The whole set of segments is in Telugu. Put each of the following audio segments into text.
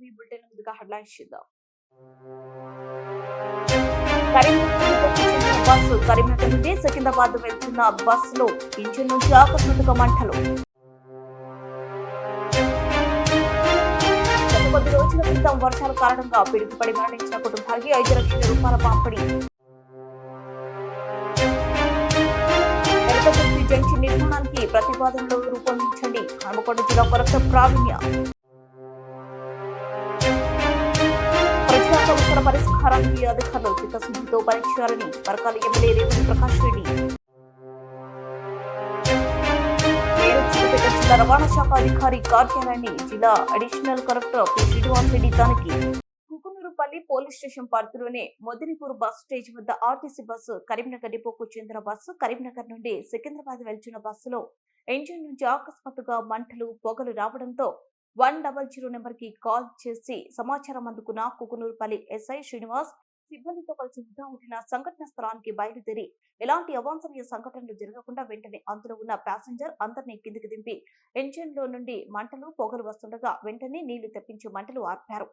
టీవీ బులెటిన్ ముందుగా హెడ్లైన్స్ చూద్దాం. కరీంనగర్ నుండి సికింద్రాబాద్ వెళ్తున్న బస్సులో ఇంజిన్ నుంచి ఆకస్మిక మంటలు. గత కొద్ది రోజుల క్రితం వర్షాల కారణంగా పిడుగుపడి మరణించిన కుటుంబానికి 5 లక్షల రూపాయల పంపిణీ. జంక్షన్ నిర్మాణానికి ప్రతిపాదనలు రూపొందించండి. హనుమకొండ జిల్లా కలెక్టర్ ప్రావీణ్య. ప్రజా సమస్యల పరిష్కారానికి అధికారులు చిత్తశుద్ధితో పనిచేయాలని పరకాల ఎమ్మెల్యే రేవంత్ ప్రకాష్ రెడ్డి. జిల్లా రవాణా శాఖ అధికారి కార్యాలయాన్ని జిల్లా additional collector P. Srinivas Reddy తనిఖీ. కుకునూరుపల్లి పోలీస్ స్టేషన్ పరిధిలోనే మొదలిపూర్ బస్ స్టేజ్ వద్ద ఆర్టీసీ బస్సు కరీంనగర్ డిపోకు చెందిన బస్సు కరీంనగర్ నుండి సికింద్రాబాద్ వెళ్తున్న బస్సులో ఇంజిన్ నుంచి అకస్మాత్తుగా మంటలు పొగలు రావడంతో 100 నెంబర్కి కాల్ చేసి సమాచారం అందుకున్న కుకునూరుపల్లి ఎస్ఐ శ్రీనివాస్ సిబ్బందితో కలిసి హుటాహుటిన సంఘటన స్థలానికి బయలుదేరి ఎలాంటి అవాంఛనీయ సంఘటనలు జరగకుండా వెంటనే అందులో ఉన్న ప్యాసింజర్ అందరినీ కిందికి దింపి ఇంజిన్ లో నుండి మంటలు పొగలు వస్తుండగా వెంటనే నీళ్లు తెప్పించి మంటలు ఆర్పారు.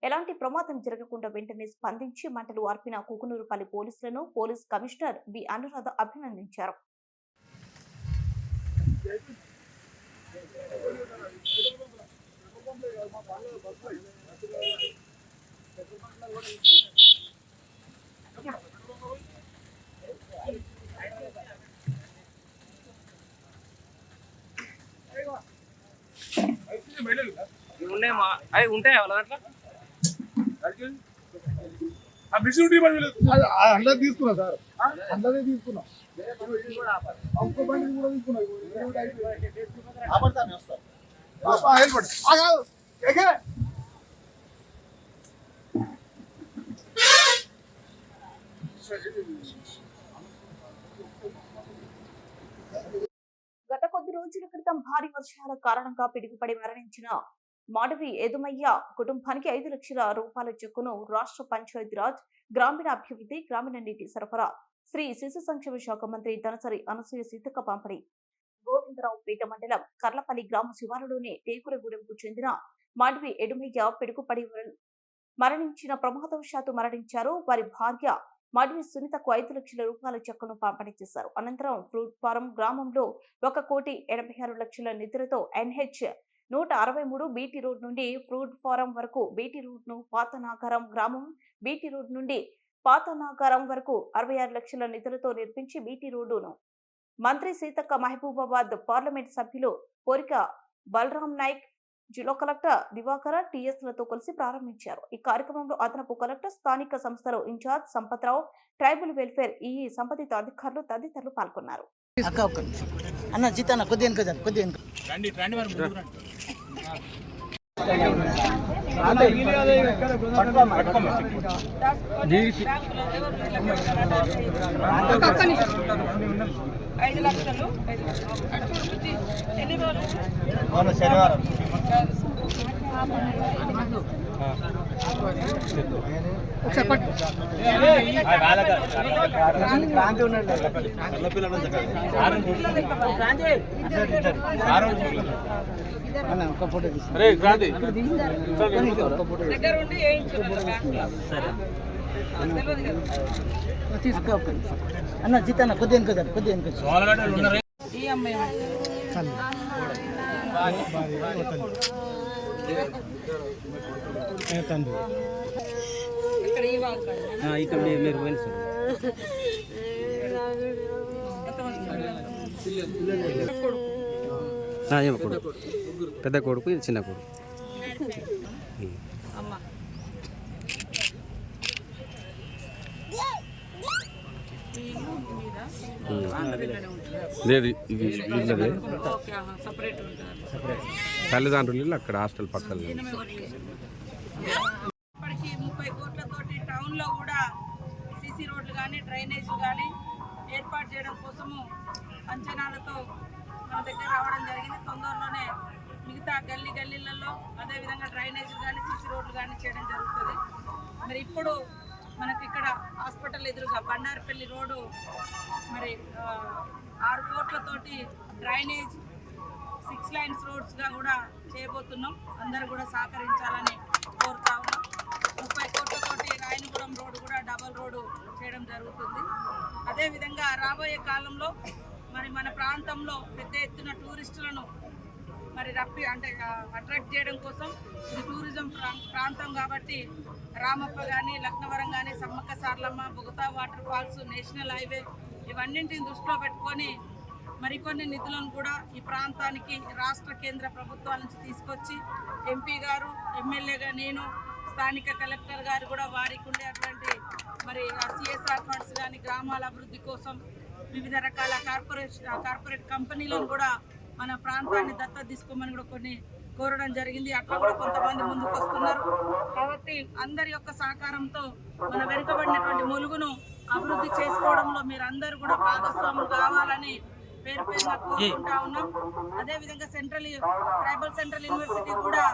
ఎలాంటి ప్రమాదం జరగకుండా వెంటనే స్పందించి మంటలు ఆర్పిన కుకునూరుపల్లి పోలీసులను పోలీస్ కమిషనర్ బి. అనురాధ అభినందించారు. ఉంటాయి అందరూ తీసుకున్నా సార్, అందరే తీసుకున్నాం. ఇంకో బండి కూడా తీసుకున్నాం. గత కొద్ది రోజుల క్రితం భారీ వర్షాల కారణంగా పిడుగుపడి మరణించిన మాడవి ఎదుమయ్య కుటుంబానికి 5 లక్షల రూపాయల చెక్కును రాష్ట్ర పంచాయతీరాజ్ గ్రామీణాభివృద్ధి గ్రామీణ నీటి సరఫరా శ్రీ శిశు సంక్షేమ శాఖ మంత్రి దనసరి అనసూయ సీతక్క పంపిణీ. గోవిందరావుపేట మండలం కర్లపల్లి గ్రామ శివారులోని టేకురగూడెంకు చెందిన మాడవి ఎడుమయ్య పిడుగుపడి మరణించిన ప్రమాదవశాత్తు మరణించారు. వారి భార్య మాడవి సునీతకు 5 లక్షల రూపాయల చెక్కును పంపిణీ చేశారు. అనంతరం ఫ్రూట్ ఫారం గ్రామంలో 1,86,00,000 నిధులతో NH 163 బీటీ రోడ్ నుండి ఫ్రూట్ ఫారం వరకు బీటీ రోడ్ ను పాతనాగారం గ్రామం బీటీ రోడ్ నుండి పాతనాగారం వరకు 66 లక్షల నిధులతో నిర్మించి బీటీ రోడ్డును మంత్రి సీతక్క మహబూబాబాద్ పార్లమెంట్ సభ్యులు కోరిక బలరాం నాయక్ జిల్లా కలెక్టర్ దివాకర టీఎస్లతో కలిసి ప్రారంభించారు. ఈ కార్యక్రమంలో అదనపు కలెక్టర్ స్థానిక సంస్థల ఇన్ఛార్జ్ సంపత్రావు ట్రైబల్ వెల్ఫేర్ ఈ సంబంధిత అధికారులు తదితరులు పాల్గొన్నారు. శనివారం ఒక ఫోటో తీసుకో అన్న జీతన్న కొద్దిగా ఇక్కడ మీరు పెద్ద కొడుకు ఇది చిన్న కొడుకు. లేదు ఇది తల్లిదండ్రులు అక్కడ హాస్టల్ పక్కన. ఇప్పటికీ 30 కోట్లతోటి టౌన్లో కూడా సీసీ రోడ్లు కానీ డ్రైనేజ్ కానీ ఏర్పాటు చేయడం కోసము అంచనాలతో మన దగ్గర రావడం జరిగింది. తొందరలోనే మిగతా గల్లీలలో అదేవిధంగా డ్రైనేజీలు కానీ సీసీ రోడ్లు కానీ చేయడం జరుగుతుంది. మరి ఇప్పుడు మనకి ఇక్కడ హాస్పిటల్ ఎదురుగా బండారపల్లి రోడ్డు మరి 6 కోట్లతోటి డ్రైనేజ్ 6 లైన్స్ రోడ్స్గా కూడా చేయబోతున్నాం. అందరూ కూడా సహకరించాలని కోరుతా ఉన్నాం. 30 కోట్లతోటి రాయనగూడెం రోడ్డు కూడా డబల్ రోడ్డు చేయడం జరుగుతుంది. అదేవిధంగా రాబోయే కాలంలో మరి మన ప్రాంతంలో పెద్ద ఎత్తున టూరిస్టులను మరి అట్రాక్ట్ చేయడం కోసం ఇది టూరిజం ప్రాంతం కాబట్టి రామప్ప కానీ, లక్నవరం కానీ, Sammakka Sarlamma, Bogatha water falls, national highway ఇవన్నింటిని దృష్టిలో పెట్టుకొని మరికొన్ని నిధులను కూడా ఈ ప్రాంతానికి రాష్ట్ర కేంద్ర ప్రభుత్వాల నుంచి తీసుకొచ్చి ఎంపీ గారు, ఎమ్మెల్యేగా నేను, స్థానిక కలెక్టర్ గారు కూడా వారికి ఉండేటువంటి మరి సిఎస్ఆర్ ఫండ్స్ కానీ గ్రామాల అభివృద్ధి కోసం వివిధ రకాల కార్పొరేట్ కంపెనీలను కూడా మన ప్రాంతాన్ని దత్తత తీసుకోమని కూడా కొన్ని కోరడం జరిగింది. అట్లా కూడా కొంతమంది ముందుకు వస్తున్నారు. కాబట్టి అందరి యొక్క సహకారంతో మన వెనుకబడినటువంటి ములుగును అభివృద్ధి చేసుకోవడంలో మీరు అందరూ కూడా భాగస్వాములు కావాలని పేరు పేరుగా కోరుకుంటా ఉన్నాం. అదేవిధంగా ట్రైబల్ సెంట్రల్ యూనివర్సిటీ కూడా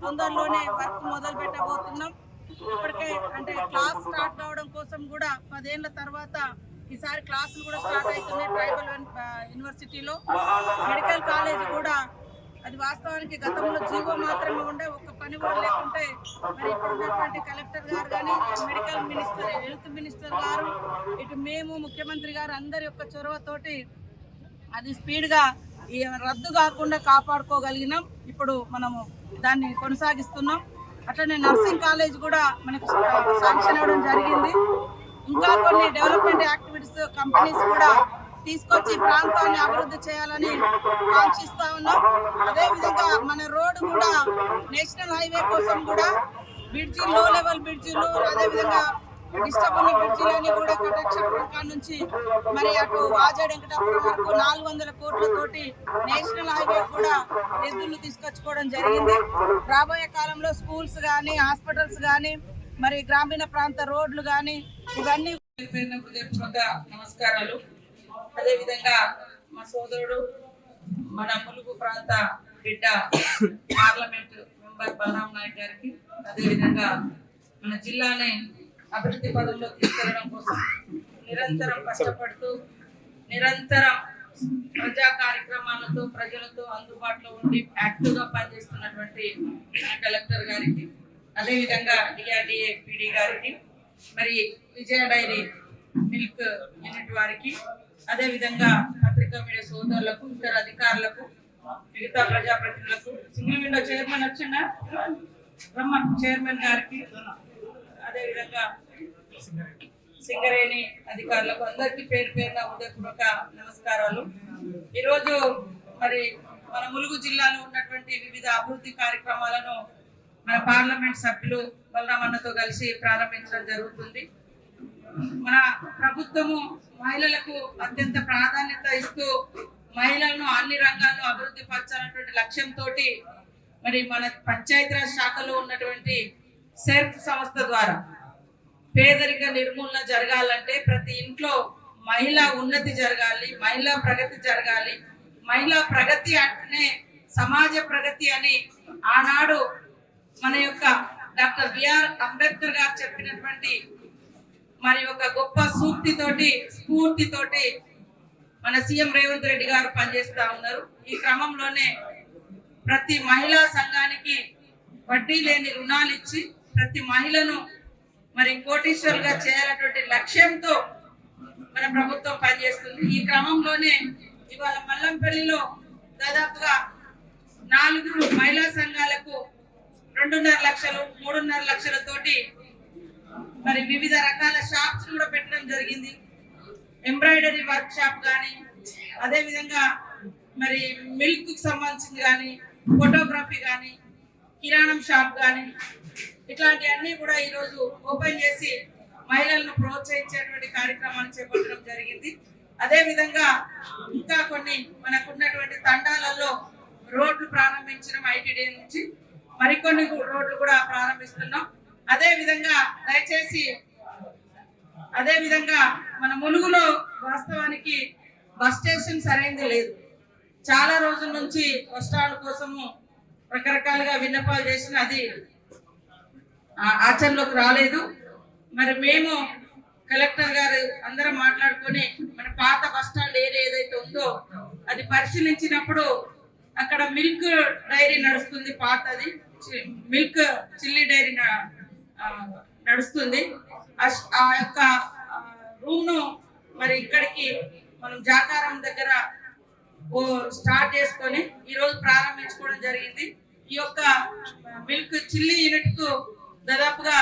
తొందరలోనే వర్క్ మొదలు పెట్టబోతున్నాం. ఇప్పటికే క్లాస్ స్టార్ట్ కావడం కోసం కూడా 10 ఏళ్ల తర్వాత ఈసారి క్లాసులు కూడా స్టార్ట్ అవుతున్నాయి. ట్రైబల్ యూనివర్సిటీలో మెడికల్ కాలేజ్ కూడా అది వాస్తవానికి గతంలో జీవో మాత్రమే ఉండే, ఒక పని కూడా లేకుంటే మరి ఇప్పుడు ఉన్నటువంటి కలెక్టర్ గారు కానీ, మెడికల్ మినిస్టర్, హెల్త్ మినిస్టర్ గారు, ఇటు మేము ముఖ్యమంత్రి గారు అందరి యొక్క చొరవతోటి అది స్పీడ్గా రద్దు కాకుండా కాపాడుకోగలిగినాం. ఇప్పుడు మనము దాన్ని కొనసాగిస్తున్నాం. అట్లనే నర్సింగ్ కాలేజ్ కూడా మనకు శాంక్షన్ అవ్వడం జరిగింది. ఇంకా కొన్ని డెవలప్మెంట్ యాక్టివిటీస్ కంపెనీస్ కూడా తీసుకొచ్చి ప్రాంతాన్ని అభివృద్ధి చేయాలని కాంక్షిస్తా ఉన్నాం. అదేవిధంగా మన రోడ్డు కూడా నేషనల్ హైవే కోసం కూడా బ్రిడ్జి, లో లెవెల్ బ్రిడ్జిలు, అదేవిధంగా డిస్టర్బ్ ఉన్న బ్రిడ్జిలని కూడా కటాక్ష నుంచి మరి అటు వాజేడు వెంకటాపురం వరకు 400 కోట్లతోటి నేషనల్ హైవే కూడా నిధులు తీసుకొచ్చుకోవడం జరిగింది. రాబోయే కాలంలో స్కూల్స్ కానీ, హాస్పిటల్స్ కానీ, మరి గ్రామీణ ప్రాంత రోడ్లు కానీ ఇవన్నీ హృదయపూర్వక నమస్కారాలు. అదేవిధంగా మా సోదరుడు మన ములుగు ప్రాంత బిడ్డ పార్లమెంట్ మెంబర్ బలరాం నాయక్ గారికి, అదేవిధంగా మన జిల్లాని అభివృద్ధి పదంలో తీసుకెళ్లడం కోసం నిరంతరం కష్టపడుతూ నిరంతరం ప్రజా కార్యక్రమాలతో ప్రజలతో అందుబాటులో ఉండి యాక్టివ్గా పనిచేస్తున్నటువంటి కలెక్టర్ గారికి, అదేవిధంగా డిఆర్డిఏ పీడీ గారికి, మరి విజయ డైరీ మిల్క్ యూనిట్ వారికి, అదేవిధంగా పత్రికా మీడియా సోదరులకు, ఇతర అధికారులకు, మిగతా ప్రజాప్రతినిధులకు, సింగిల్ విండో చైర్మన్ వచ్చిన చైర్మన్ గారికి, అదేవిధంగా సింగరేణి అధికారులకు అందరికీ పేరు పేరున హృదయపూర్వక నమస్కారాలు. ఈరోజు మరి మన ములుగు జిల్లాలో ఉన్నటువంటి వివిధ అభివృద్ధి కార్యక్రమాలను మన పార్లమెంట్ సభ్యులు బలరామన్నతో కలిసి ప్రారంభించడం జరుగుతుంది. మన ప్రభుత్వము మహిళలకు అత్యంత ప్రాధాన్యత ఇస్తూ మహిళలను అన్ని రంగాల్లో అభివృద్ధి పరచాలన్నటువంటి లక్ష్యంతో మరి మన పంచాయతీరాజ్ శాఖలో ఉన్నటువంటి సెర్ఫ్ సంస్థ ద్వారా పేదరిక నిర్మూలన జరగాలంటే ప్రతి ఇంట్లో మహిళా ఉన్నతి జరగాలి, మహిళా ప్రగతి జరగాలి. మహిళా ప్రగతి అంటే సమాజ ప్రగతి అని ఆనాడు మన యొక్క డాక్టర్ బిఆర్ అంబేద్కర్ గారు చెప్పినటువంటి మరి ఒక గొప్ప సూక్తితోటి, స్ఫూర్తితోటి మన సీఎం రేవంత్ రెడ్డి గారు పనిచేస్తా ఉన్నారు. ఈ క్రమంలోనే ప్రతి మహిళా సంఘానికి వడ్డీ లేని రుణాలు ఇచ్చి ప్రతి మహిళను మరి కోటీశ్వరులుగా చేయాలన్నటువంటి లక్ష్యంతో మన ప్రభుత్వం పనిచేస్తుంది. ఈ క్రమంలోనే ఇవాళ మల్లంపల్లిలో దాదాపుగా 4 మహిళా సంఘాలకు 2.5 లక్షలు, 3.5 లక్షలతోటి మరి వివిధ రకాల షాప్స్ కూడా పెట్టడం జరిగింది. ఎంబ్రాయిడరీ వర్క్ షాప్ కానీ, అదేవిధంగా మరి మిల్క్ కు సంబంధించింది కానీ, ఫోటోగ్రఫీ కానీ, కిరాణం షాప్ కానీ, ఇట్లాంటివన్నీ కూడా ఈరోజు ఓపెన్ చేసి మహిళలను ప్రోత్సహించేటువంటి కార్యక్రమాన్ని చేపట్టడం జరిగింది. అదేవిధంగా ఇంకా కొన్ని మనకున్నటువంటి తండాలలో రోడ్లు ప్రారంభించడం ఐటీడీ నుంచి మరికొన్ని రోడ్లు కూడా ప్రారంభిస్తున్నాం. అదేవిధంగా మన ములుగులో వాస్తవానికి బస్ స్టేషన్ సరైనది లేదు. చాలా రోజుల నుంచి బస్ స్టాండ్ కోసము రకరకాలుగా విన్నపాలు చేసిన అది ఆచరణలోకి రాలేదు. మరి మేము కలెక్టర్ గారు అందరం మాట్లాడుకొని మన పాత బస్ స్టాండ్ ఏరియా ఏదైతే ఉందో అది పరిశీలించినప్పుడు అక్కడ మిల్క్ డైరీ నడుస్తుంది పాతది. మిల్క్ చిల్లీ డైరీ నడుస్తుంది. ఆ యొక్క రూమ్ ను మరి ఇక్కడికి మనం జాకారం దగ్గర స్టార్ట్ చేసుకొని ఈరోజు ప్రారంభించుకోవడం జరిగింది. ఈ యొక్క మిల్క్ చిల్లీ యూనిట్ కు దాదాపుగా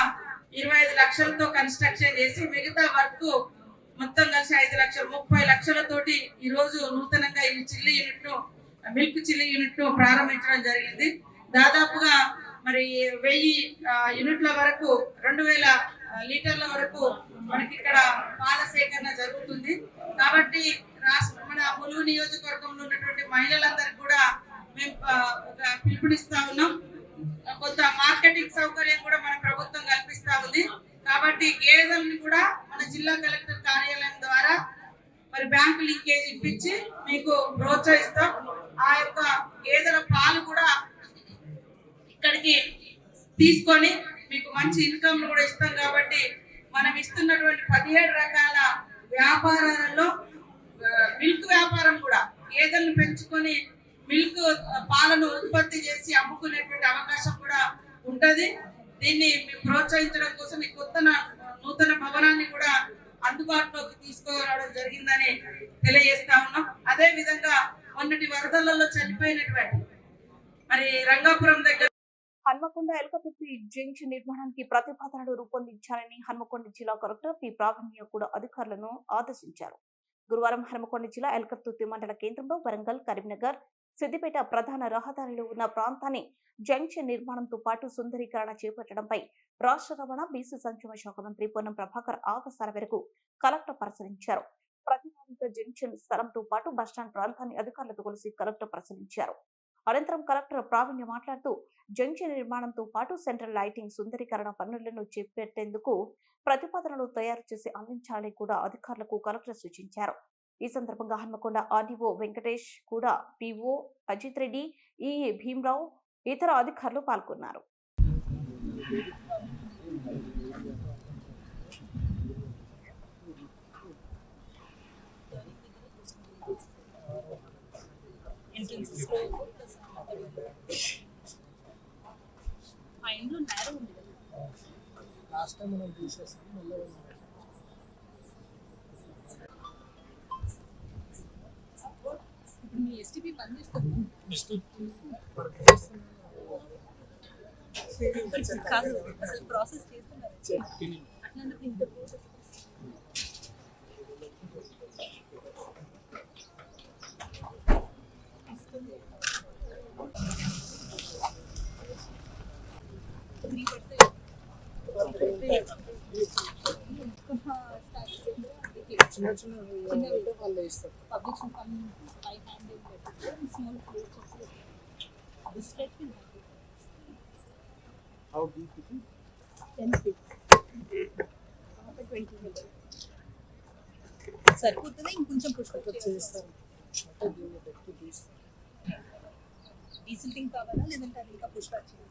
25 లక్షలతో కన్స్ట్రక్షన్ చేసి మిగతా వర్క్ మొత్తం కలిసి 5 లక్షలు 30 లక్షలతోటి ఈ రోజు నూతనంగా ఈ చిల్లీ యూనిట్ ను మిల్క్ చిల్లీ యూనిట్ ను ప్రారంభించడం జరిగింది. దాదాపుగా మరి 1000 యూనిట్ల వరకు 2000 లీటర్ల వరకు మనకి ఇక్కడ పాల సేకరణ జరుగుతుంది. కాబట్టి మన ములుగు నియోజకవర్గంలో ఉన్నటువంటి మహిళలందరికీ కూడా మేము ఒక పిలుపునిస్తా ఉన్నాం. కొంత మార్కెటింగ్ సౌకర్యం కూడా మన ప్రభుత్వం కల్పిస్తా ఉంది. కాబట్టి గేదెలను కూడా మన జిల్లా కలెక్టర్ కార్యాలయం ద్వారా మరి బ్యాంకు లింకేజ్ ఇప్పించి మీకు ప్రోత్సహిస్తాం. ఆ యొక్క గేదెల పాలు కూడా ఇక్కడికి తీసుకొని మీకు మంచి ఇన్కమ్ కూడా ఇస్తాం. కాబట్టి మనం ఇస్తున్నటువంటి 17 రకాల వ్యాపారాలలో మిల్క్ వ్యాపారం కూడా గేదెలను పెంచుకొని మిల్క్ పాలను ఉత్పత్తి చేసి అమ్ముకునేటువంటి అవకాశం కూడా ఉంటది. దీన్ని ప్రోత్సహించడం కోసం ఈ నూతన భవనాన్ని కూడా అందుబాటులోకి తీసుకురావడం జరిగిందని తెలియజేస్తా ఉన్నాం. అదే విధంగా మొన్నటి వరదలలో చనిపోయినటువంటి మరి రంగాపురం దగ్గర హన్మకొండ ఎలకతుర్తి జంక్షన్ నిర్మాణానికి ప్రతిపాదనలు రూపొందించాలని హన్మకొండ జిల్లా కలెక్టర్ పి ప్రావీణ్య కూడా అధికారులను ఆదేశించారు. గురువారం హన్మకొండ జిల్లా ఎలకతుర్తి మండల కేంద్రంలో వరంగల్, కరీంనగర్, సిద్దిపేట ప్రధాన రహదారిలో ఉన్న ప్రాంతాన్ని జంక్షన్ నిర్మాణంతో పాటు సుందరీకరణ చేపట్టడంపై రాష్ట్ర రవాణా బీసీ సంక్షేమ శాఖ మంత్రి పొన్నం ప్రభాకర్ ఆదేశాల మేరకు కలెక్టర్ పరిశీలించారు. ప్రతిపాదిత జంక్షన్ స్థలంతో పాటు బస్టాండ్ ప్రాంతాన్ని అధికారులతో కలిసి కలెక్టర్ పరిశీలించారు. అనంతరం కలెక్టర్ ప్రావీణ్య మాట్లాడుతూ జంక్షన్ నిర్మాణంతో పాటు సెంట్రల్ లైటింగ్ సుందరీకరణ పనులను చేపట్టేందుకు ప్రతిపాదనలు తయారు చేసి అందించాలని కూడా అధికారులకు కలెక్టర్ సూచించారు. ఈ సందర్భంగా హన్మకొండ ఆర్డీఓ వెంకటేష్ కూడా పిఓ అజిత్ రెడ్డి, ఈఈ భీమరావు, ఇతర అధికారులు పాల్గొన్నారు. లాస్ట్ టైం మనం తీసేస్తాం. మీ ఎస్టీపీ పనిచేస్తుంది కాదు, ప్రాసెస్ చేస్తున్నారు అట్లాంటి ఇంత చిన్న చిన్న వాళ్ళు ఇస్తారు. పబ్లిషన్ come 500 small fruits this type will How deep it is? 10 feet after 20 feet సరిపోతుంది. ఇంకొంచెం పుష్ చేస్తారు. దీన్ని డెప్త్ తీస్తారు. డీసిల్టింగ్ కావాలా లేదంటే అది ఇంకా పుష్ చేయాలి?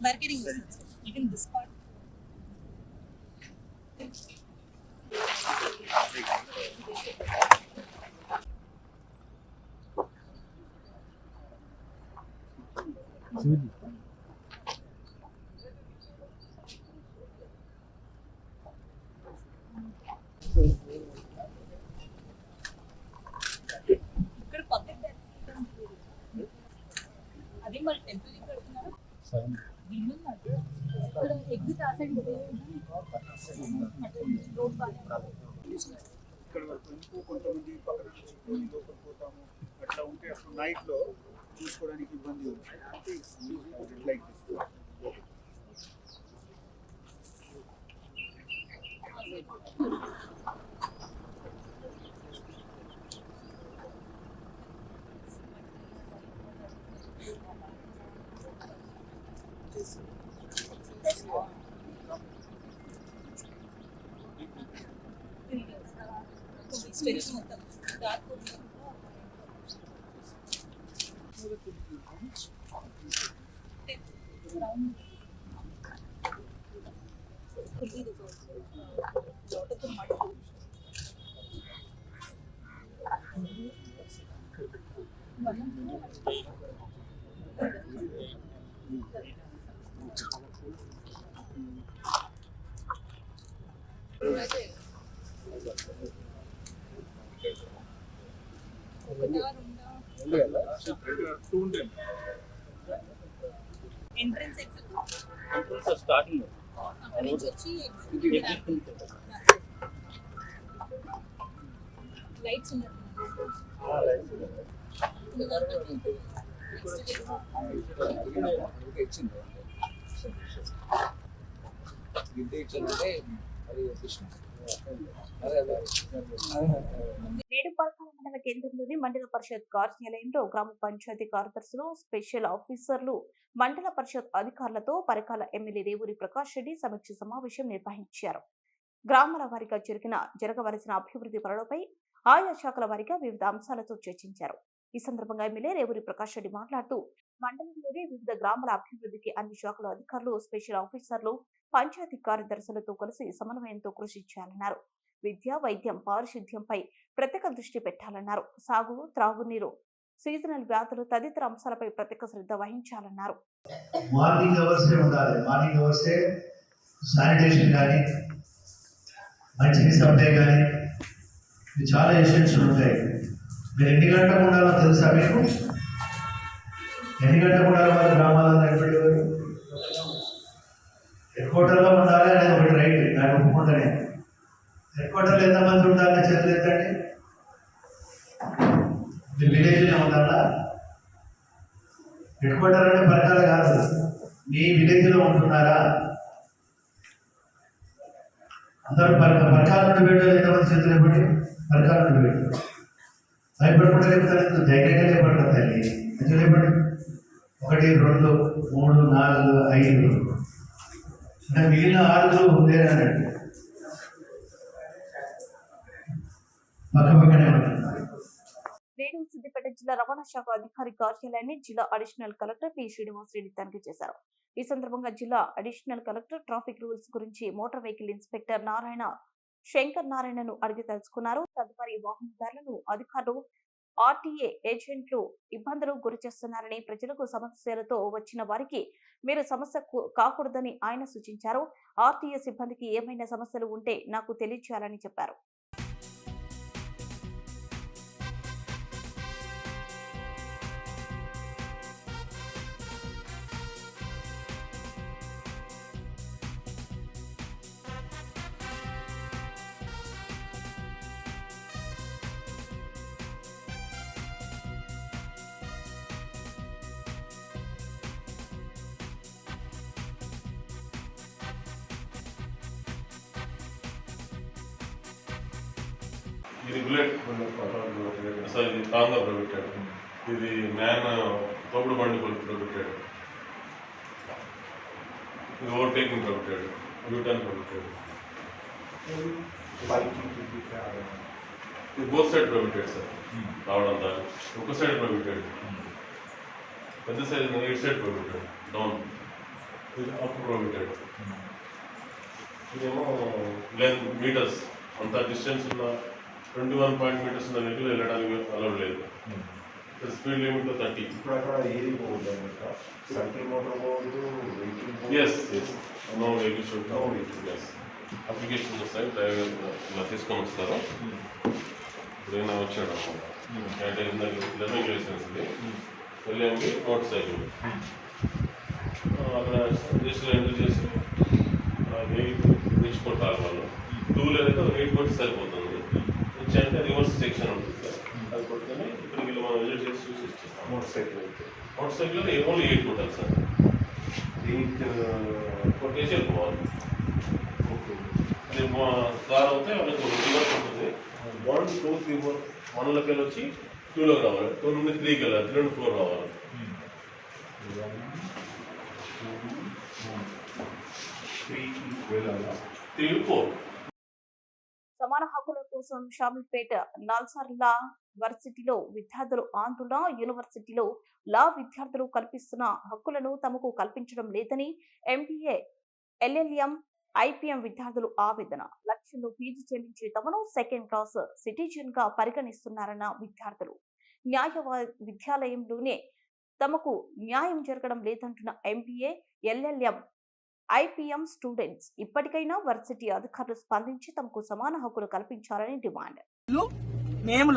Barricading even this part. ఇక్కడ పబ్లిక్ అది మరి టెంపుల్ కడుతున్నారు. ఇక్కడ ఎగ్జిట్ ఆ సైడ్ రోడ్ ఇక్కడ వరకు కొంతమంది పక్కన లోపలికి పోతాము. అట్లా ఉంటే అసలు నైట్ లో చూసుకోవడానికి ఇబ్బంది ఉంది. లైక్ స్టేషన్ మొత్తం డార్క్ ఎంట్రన్స్ ఎగ్జిట్ స్టార్టింగ్ అక్కడి నుంచి వచ్చి ఎగ్జిట్ లైట్స్ ఉన్నాయి నేడుపాలెం మండల కేంద్రంలోని మండల పరిషత్ కార్యాలయంలో గ్రామ పంచాయతీ కార్యదర్శులు, స్పెషల్ ఆఫీసర్లు, మండల పరిషత్ అధికారులతో పరకాల ఎమ్మెల్యే రేవూరి ప్రకాష్ రెడ్డి సమీక్ష సమావేశం నిర్వహించారు. గ్రామాల వారీగా జరగవలసిన అభివృద్ధి పనులపై ఆయా శాఖల వారీగా వివిధ అంశాలతో చర్చించారు. ఈ సందర్భంగా ఎమ్మెల్యే రేవూరి ప్రకాష్ రెడ్డి మాట్లాడుతూ మండలంలోని వివిధ గ్రామాల అభివృద్ధికి అన్ని శాఖల అధికారులు, స్పెషల్ ఆఫీసర్లు, పంచాయతీ కార్యదర్శులతో కలిసి సమన్వయంతో కృషి చేయాలన్నారు. విద్య, వైద్యం, పారిశుద్ధ్యంపై ప్రత్యేక దృష్టి పెట్టాలన్నారు. సాగు, త్రాగునీరు, సీజనల్ వ్యాధులు తదితర అంశాలపై ప్రత్యేక శ్రద్ధ వహించాలన్నారు. మార్నింగ్ అవర్సే ఉండాలి. మార్నింగ్ అవర్సే శానిటేషన్ కానీ, మంచినీటి సప్లై కానీ, ఇవి చాలా ఇష్యూస్ ఉంటాయి. మీరు ఎన్ని గంటలకు ఉండాలో తెలుసా మీకు? ఎన్ని గంటలకు ఉండాలో వాళ్ళ గ్రామాలలో నిలబడేవారు? హెడ్ క్వార్టర్లో ఉండాలి అనేది ఒకటి రైట్, దాన్ని ఒప్పుకుంటానే. హెడ్ క్వార్టర్లో ఎంతమంది ఉండాలని చేతులు ఎత్తండి. మీ విలేజ్లో ఉండాలా? హెడ్ క్వార్టర్ అంటే పరకాల కాదు, మీ విలేజ్లో ఉంటున్నారా? అందరూ పరకాల నుండి పెట్టాలి. ఎంతమంది చేతులు ఇవ్వండి. పరకాల నుండి పెట్టాలి. భయపడకుండా లేకపోతే ధైర్యంగా లేపడతారు తల్లి. ఎందుకు లేపండి? 1, 2, 3, 4, 5 అంటే మిగిలిన 6 ఉండేనన్నట్టు పక్కనే ఉంటుంది. నేడు సిద్దిపేట జిల్లా రవాణా శాఖ అధికారి కార్యాలయాన్ని జిల్లా అడిషనల్ కలెక్టర్ పి. శ్రీనివాసరెడ్డి తనిఖీ చేశారు. ఈ సందర్భంగా జిల్లా అడిషనల్ కలెక్టర్ ట్రాఫిక్ రూల్స్ గురించి మోటార్ వెహికల్ ఇన్స్పెక్టర్ శంకర్ నారాయణను అడిగి తెలుసుకున్నారు. తదుపరి వాహనదారులను అధికారులు, ఆర్టీఏ ఏజెంట్లు ఇబ్బందులు గురి చేస్తున్నారని, ప్రజలకు సమస్యలతో వచ్చిన వారికి మీరు సమస్య కాకూడదని ఆయన సూచించారు. ఆర్టీఏ సిబ్బందికి ఏమైనా సమస్యలు ఉంటే నాకు తెలియజేయాలని చెప్పారు. ఇది బుల్లెట్ సార్, ఇది తాంగా పెట్టాడు. ఇది మ్యాన్ తోపుడు బండి కొలుపులో పెట్టాడు. ఇది ఓవర్టేకింగ్ పెట్టాడు. యూటర్న్ పెట్టాడు. ఇది బోత్ సైడ్ పెట్టాడు సార్. రావడం దాని ఒక సైడ్ పెట్టాడు. పెద్ద సైజ్ 8 సైడ్ పెట్టాడు. డౌన్ ఇది అప్ పెట్టాడు. ఇదేమో లెంత్ మీటర్స్ అంత డిస్టెన్స్ ఉన్న 21 మీటర్స్ ఉన్న వెహికల్ వెళ్ళడానికి అలౌడ్ లేదు. Speed limit 30. ఇప్పుడు అక్కడ ఏది పోవద్దు సైకిల్ మోటార్ పోవద్దు, yes no vehicle should no vehicle. Yes applications వస్తాయి, డ్రైవర్ ఇలా తీసుకొని వస్తారు. ఇప్పుడు ఏమైనా వచ్చాడు అనమాట, లెర్నింగ్ లైసెన్స్ ఇది వెళ్ళేది మోటార్ సైకిల్ అక్కడ రిజిస్టర్ ఎంటర్ చేసి తెచ్చుకుంటారు వాళ్ళు. 2 వీలర్ అయితే 8 కొట్టి సరిపోతుంది. అంటే రివర్స్ సెక్షన్ ఉంటుంది సార్, అది కొట్టుకొని ఇక్కడికి వెళ్ళి మనం విజిట్ చేసి చూసి ఇచ్చేస్తాం. మోటార్ సైకిల్ ఓన్లీ 8 కొట్టాలి సార్. 8 కొట్టేసి వెళ్ళిపోవాలి. అది కార్ అవుతే వాళ్ళకి రివర్స్ ఉంటుంది. 1, 2, 3, 4 1లోకి వెళ్ళి వచ్చి 2లోకి రావాలి. 2 నుండి 3కి వెళ్ళాలి. 3 నుండి 4 రావాలి. 3 to 4. సమాన హక్కుల కోసం షామిల్పేట నాల్సార్ల వర్సిటీలో విద్యార్థులు ఆందోళన. యూనివర్సిటీలో లా విద్యార్థులు కల్పిస్తున్న హక్కులను తమకు కల్పించడం లేదని ఎంబీఏ, ఎల్ఎల్ఎం, ఐపీఎం విద్యార్థులు ఆవేదన. లక్షల్లో ఫీజు చెల్లించి తమను సెకండ్ క్లాస్ సిటిజన్ గా పరిగణిస్తున్నారన్న విద్యార్థులు. విద్యాలయంలోనే తమకు న్యాయం జరగడం లేదంటున్న ఎంబీఏ, ఎల్ఎల్ఎం, ఐపీఎం స్టూడెంట్స్ ఇప్పటికైనా వర్సిటీ అధికారులు స్పందించి తమకు సమాన హక్కులు కల్పించాలని డిమాండ్. మేము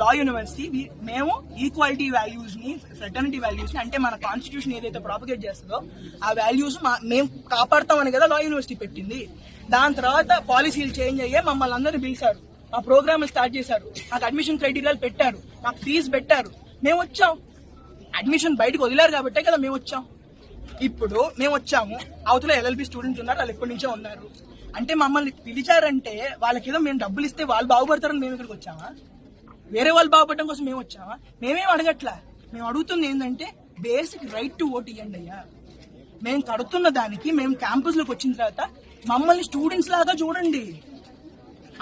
లా యూనివర్సిటీ మేము ఈక్వాలిటీ వాల్యూస్ ని, ఫ్రెటర్నిటీ వాల్యూస్ ని, అంటే మన కాన్స్టిట్యూషన్ ఏదైతే ప్రాపగేట్ చేస్తుందో ఆ వాల్యూస్ మేము కాపాడతామని కదా లా యూనివర్సిటీ పెట్టింది. దాని తర్వాత పాలసీలు చేంజ్ అయ్యే మమ్మల్ని అందరూ పిలిచారు, మా ప్రోగ్రామ్ స్టార్ట్ చేశారు, మాకు అడ్మిషన్ క్రైటీరియాలు పెట్టారు, మాకు ఫీజు పెట్టారు. మేము వచ్చాం, అడ్మిషన్ బయటకు వదిలేరు కాబట్టే కదా మేము వచ్చాం. ఇప్పుడు మేము వచ్చాము, అవతల ఎల్ఎల్బి స్టూడెంట్స్ ఉన్నారు, వాళ్ళు ఎప్పటి నుంచో ఉన్నారు. అంటే మమ్మల్ని పిలిచారంటే వాళ్ళకేదో మేము డబ్బులు ఇస్తే వాళ్ళు బాగుపడతారని మేము ఇక్కడికి వచ్చామా? వేరే వాళ్ళు బాగుపడడం కోసం మేము వచ్చామా? మేమేం అడగట్లా. మేము అడుగుతుంది ఏంటంటే బేసిక్ రైట్ టు ఓట్ ఇవ్వండి అయ్యా. మేము కడుతున్న దానికి మేము క్యాంపస్లోకి వచ్చిన తర్వాత మమ్మల్ని స్టూడెంట్స్ లాగా చూడండి,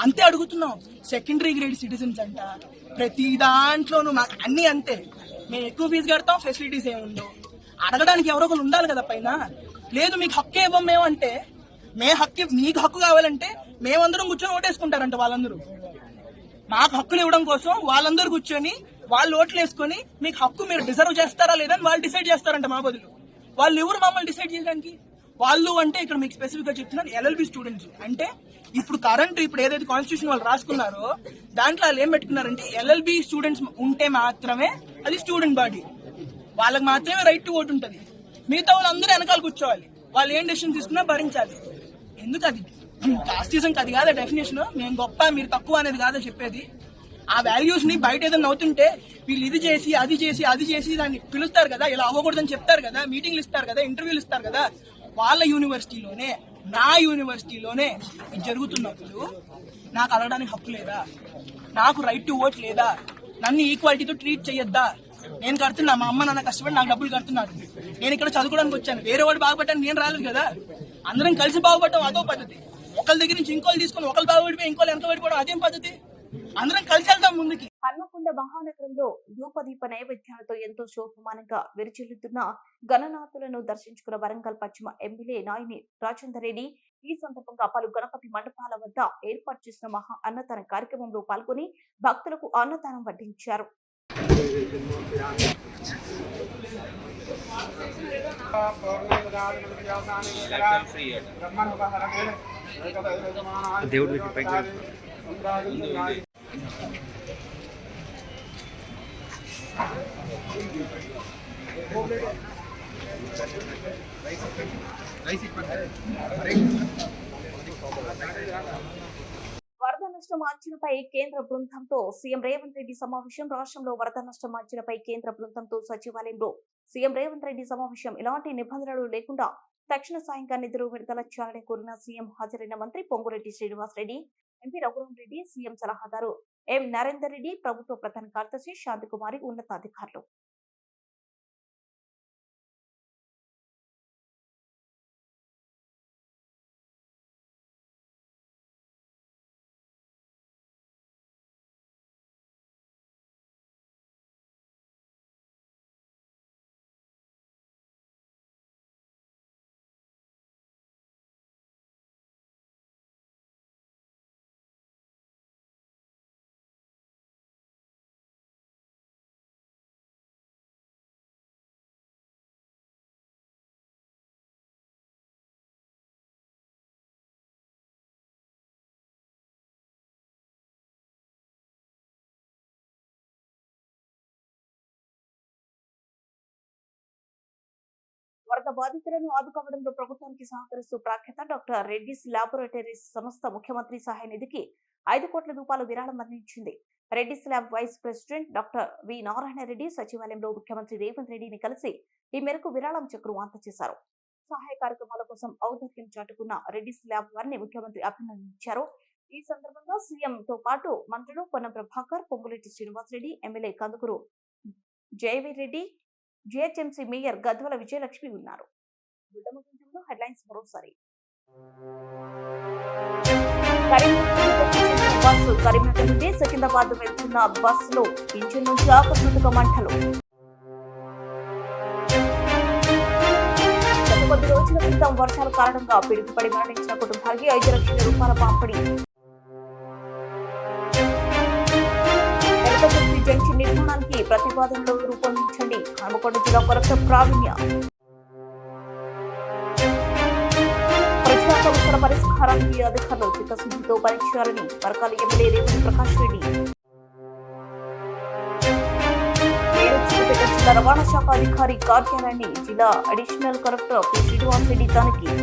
అంతే అడుగుతున్నాం. సెకండరీ గ్రేడ్ సిటిజన్స్ అంట, ప్రతి దాంట్లోనూ మాకు అన్ని అంతే. మేము ఎక్కువ ఫీజు కడతాం, ఫెసిలిటీస్ ఏముండవు. అడగడానికి ఎవరో ఒకరు ఉండాలి కదా పైన. లేదు మీకు హక్కే ఇవ్వం మేము అంటే, మీకు హక్కు కావాలంటే మేమందరం కూర్చొని ఓటేసుకుంటారంట వాళ్ళందరూ. మాకు హక్కులు ఇవ్వడం కోసం వాళ్ళందరూ కూర్చొని వాళ్ళు ఓట్లు వేసుకొని మీకు హక్కు మీరు డిజర్వ్ చేస్తారా లేదని వాళ్ళు డిసైడ్ చేస్తారంట మా బదులు. వాళ్ళు ఎవరు మమ్మల్ని డిసైడ్ చేయడానికి? వాళ్ళు అంటే ఇక్కడ మీకు స్పెసిఫిక్ గా చెప్తున్నాను, ఎల్ఎల్బి స్టూడెంట్స్. అంటే ఇప్పుడు ఏదైతే కాన్స్టిట్యూషన్ వాళ్ళు రాసుకున్నారో దాంట్లో వాళ్ళు ఏం పెట్టుకున్నారంటే ఎల్ఎల్బి స్టూడెంట్స్ ఉంటే మాత్రమే అది స్టూడెంట్ బాడీ, వాళ్ళకి మాత్రమే రైట్ టు ఓట్ ఉంటుంది. మిగతా వాళ్ళందరూ వెనకాల కూర్చోవాలి, వాళ్ళు ఏం డెసిషన్ తీసుకున్నా భరించాలి. ఎందుకు అది కాస్టిజంకి అది కాదా డెఫినేషన్? మేము గొప్ప మీరు తక్కువ అనేది కాదా చెప్పేది? ఆ వాల్యూస్ ని బయట ఏదైనా అవుతుంటే వీళ్ళు ఇది చేసి అది చేసి దాన్ని పిలుస్తారు కదా, ఇలా అవ్వకూడదని చెప్తారు కదా, మీటింగ్లు ఇస్తారు కదా, ఇంటర్వ్యూలు ఇస్తారు కదా. వాళ్ళ యూనివర్సిటీలోనే, నా యూనివర్సిటీలోనే ఇది జరుగుతున్నప్పుడు నాకు అడగడానికి హక్కు లేదా? నాకు రైట్ టు ఓట్ లేదా? నన్ను ఈక్వాలిటీతో ట్రీట్ చేయొద్దా? నేను కడుతున్నా, మా అమ్మ నాన్న కష్టపడి నాకు డబ్బులు కడుతున్నారు. నేను ఇక్కడ చదువుకోవడానికి వచ్చాను, వేరే వాడు బాగుపడ్డానికి నేను రాలేదు కదా. అందరం కలిసి బాగుపడటం అదో పద్ధతి. ఒకళ్ళ దగ్గర నుంచి ఇంకోళ్ళు తీసుకొని ఒకళ్ళు బాగుపడిపోయి ఇంకోళ్ళు ఎంత పడిపోవడం అదేం పద్ధతి? అందరం కలిసి వెళ్తాం ముందుకి. హన్మకొండ మహానగరంలో ధూపదీప నైవేద్యాలతో ఎంతో శోభమానంగా విరిచిల్లుతున్న గణనాథులను దర్శించుకున్న వరంగల్ పశ్చిమ ఎమ్మెల్యే నాయని రాజేందర్ రెడ్డి ఈ సందర్భంగా పలు గణపతి మండపాల వద్ద ఏర్పాటు చేసిన మహా అన్నదాన కార్యక్రమంలో పాల్గొని భక్తులకు అన్నదానం వడ్డించారు. వరద నష్టం అంచనాపై కేంద్ర బృందంతో సీఎం రేవంత్ రెడ్డి సమావేశం. రాష్ట్రంలో వరద నష్టం అంచనాపై కేంద్ర బృందంతో సచివాలయంలో సీఎం రేవంత్ రెడ్డి సమావేశం. ఎలాంటి నిబంధనలు లేకుండా తక్షణ సాయంగా నిధులు విడుదల చేయాలని కోరిన సీఎం హాజరైన మంత్రి పొంగురెడ్డి శ్రీనివాస్ రెడ్డి, ఎంపీ రఘురామ్ రెడ్డి, సీఎం సలహాదారు ఎం నరేందర్ రెడ్డి, ప్రభుత్వ ప్రధాన కార్యదర్శి శాంతికుమారి, ఉన్నతాధికారులు. వరద బాధితులను ఆదుకోవడంలో ప్రభుత్వానికి సహకరిస్తూ ప్రఖ్యాత డాక్టర్ రెడ్డిస్ ల్యాబొరేటరీస్ సంస్థ ముఖ్యమంత్రి సహాయ నిధికి 5 కోట్ల రూపాయలు విరాళం అందించింది. Reddy's lab vice president doctor V Narayana Reddy సచివాలయంలో ముఖ్యమంత్రి రేవంత్ రెడ్డిని కలిసి ఈ మేరకు విరాళం చెక్కును అందజేశారు. సహాయ కార్యక్రమాల కోసం ఔదార్యం చాటుకున్న రెడ్డిస్ ల్యాబ్ వారిని ముఖ్యమంత్రి అభినందించారు. ఈ సందర్భంగా సీఎం తో పాటు మంత్రులు Ponnam Prabhakar, Ponguleti Srinivas Reddy, MLA Kandukur Jaiveer Reddy, GHMC mayor Gadwal Vijayalakshmi ఉన్నారు. హెడ్లైన్స్ మరోసారి. కరీంనగర్ నుండి సికింద్రాబాద్ వెళ్తున్న బస్సులో ఇంజిన్ నుంచి ఆకస్మిక మంటలు. గత కొద్ది రోజుల క్రితం వర్షాల కారణంగా పిడుగుపడి మరణించిన కుటుంబానికి 5 లక్షల రూపాయల పంపిణీ. జంక్షన్ నిర్మాణానికి ప్రతిపాదనలు రూపొందించండి. హన్మకొండ జిల్లా కలెక్టర్ ప్రావీణ్య. సమస్యల పరిష్కారానికి అధికారులు చిత్తశుద్ధితో పనిచేయాలని పరకాల ఎమ్మెల్యే రేవంత్ ప్రకాష్ రెడ్డి. జిల్లా రవాణా శాఖ అధికారి కార్యాలయాన్ని జిల్లా additional collector P. Srinivas Reddy తనిఖీ.